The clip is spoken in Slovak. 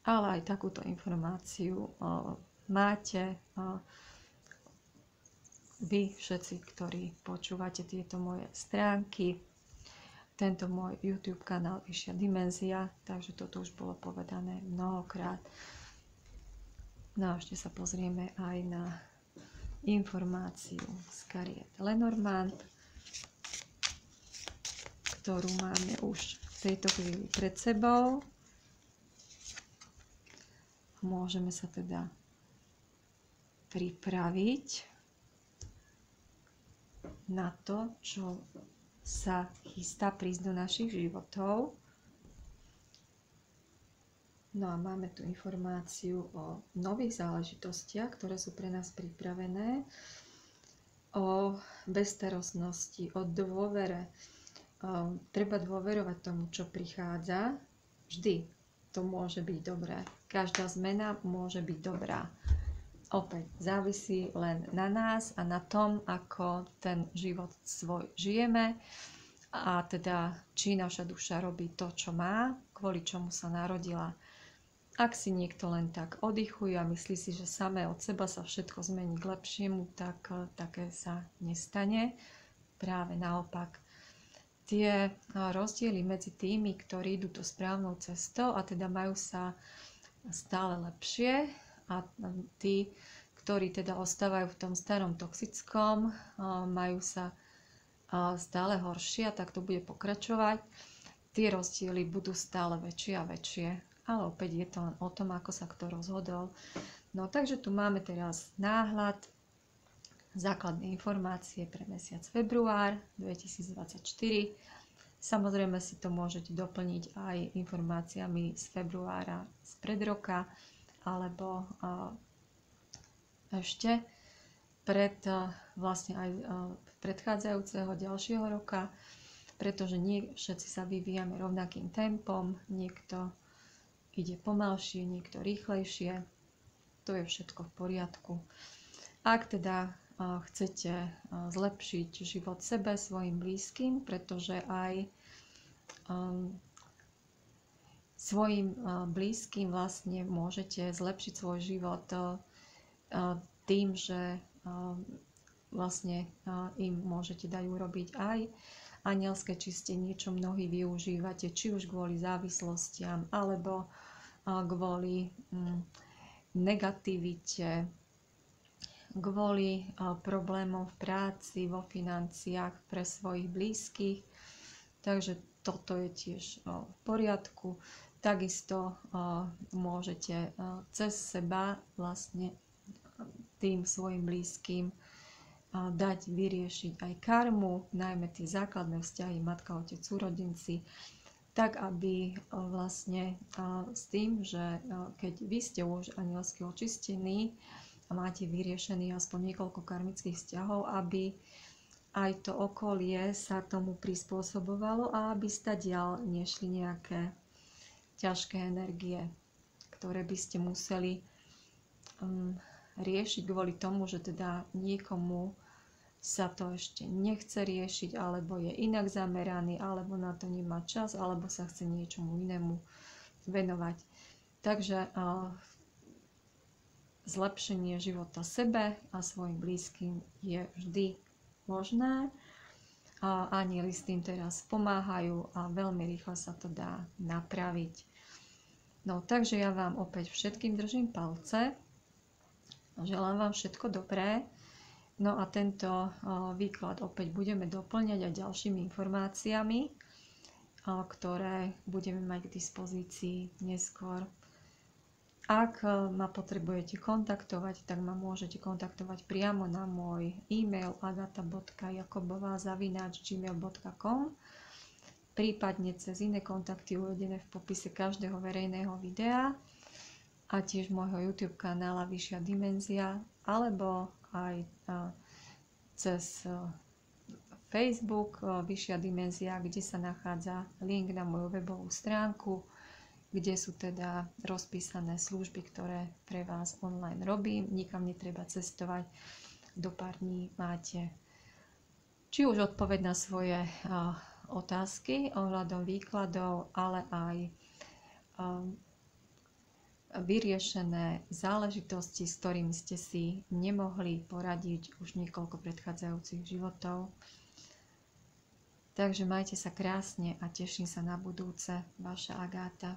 ale aj takúto informáciu máte vy všetci, ktorí počúvate tieto moje stránky, tento môj YouTube kanál Vyššia dimenzia, takže toto už bolo povedané mnohokrát. No a ešte sa pozrieme aj na informáciu z kariet Lenormand, ktorú máme už v tejto chvíli pred sebou. Môžeme sa teda pripraviť na to, čo sa chystá prísť do našich životov. No a máme tu informáciu o nových záležitostiach, ktoré sú pre nás pripravené, o bezstarostnosti, o dôvere. Treba dôverovať tomu, čo prichádza. Vždy to môže byť dobré. Každá zmena môže byť dobrá. Opäť závisí len na nás a na tom, ako ten život svoj žijeme a teda či naša duša robí to, čo má, kvôli čomu sa narodila. Ak si niekto len tak oddychuje a myslí si, že samé od seba sa všetko zmení k lepšiemu, tak také sa nestane. Práve naopak. Tie rozdiely medzi tými, ktorí idú to správnou cestou a teda majú sa stále lepšie, a tí, ktorí teda ostávajú v tom starom toxickom, majú sa stále horšie a tak to bude pokračovať. Tie rozdiely budú stále väčšie a väčšie, ale opäť je to len o tom, ako sa kto rozhodol. No takže tu máme teraz náhľad, základné informácie pre mesiac február 2024. Samozrejme si to môžete doplniť aj informáciami z februára spred roka, alebo ešte pred vlastne aj predchádzajúceho ďalšieho roka, pretože nie všetci sa vyvíjame rovnakým tempom, niekto ide pomalšie, niekto rýchlejšie, to je všetko v poriadku. Ak teda chcete zlepšiť život sebe, svojim blízkym, pretože aj svojim blízkym vlastne môžete zlepšiť svoj život tým, že vlastne im môžete dať urobiť aj anielské čistenie, čo mnohí využívate, či už kvôli závislostiam, alebo kvôli negativite, kvôli problémom v práci, vo financiách pre svojich blízkych. Takže toto je tiež v poriadku. Takisto môžete cez seba vlastne tým svojim blízkym dať vyriešiť aj karmu, najmä tie základné vzťahy matka, otec, súrodenci, tak aby vlastne s tým, že keď vy ste už anielsky očistení a máte vyriešený aspoň niekoľko karmických vzťahov, aby aj to okolie sa tomu prispôsobovalo a aby stadiaľ nešli nejaké ťažké energie, ktoré by ste museli riešiť kvôli tomu, že teda niekomu sa to ešte nechce riešiť, alebo je inak zameraný, alebo na to nemá čas, alebo sa chce niečomu inému venovať. Takže zlepšenie života sebe a svojim blízkym je vždy možné. Anjeli s tým teraz pomáhajú a veľmi rýchlo sa to dá napraviť. No, takže ja vám opäť všetkým držím palce. Želám vám všetko dobré. No a tento výklad opäť budeme doplňať aj ďalšími informáciami, ktoré budeme mať k dispozícii neskôr. Ak ma potrebujete kontaktovať, tak ma môžete kontaktovať priamo na môj e-mail agata.jakobová@gmail.com, prípadne cez iné kontakty uvedené v popise každého verejného videa a tiež môjho YouTube kanála Vyššia dimenzia, alebo aj cez Facebook Vyššia dimenzia, kde sa nachádza link na moju webovú stránku, kde sú teda rozpísané služby, ktoré pre vás online robím. Nikam netreba cestovať. Do pár dní máte či už odpoveď na svoje otázky ohľadom výkladov, ale aj vyriešené záležitosti, s ktorými ste si nemohli poradiť už niekoľko predchádzajúcich životov. Takže majte sa krásne a teším sa na budúce. Vaša Agáta.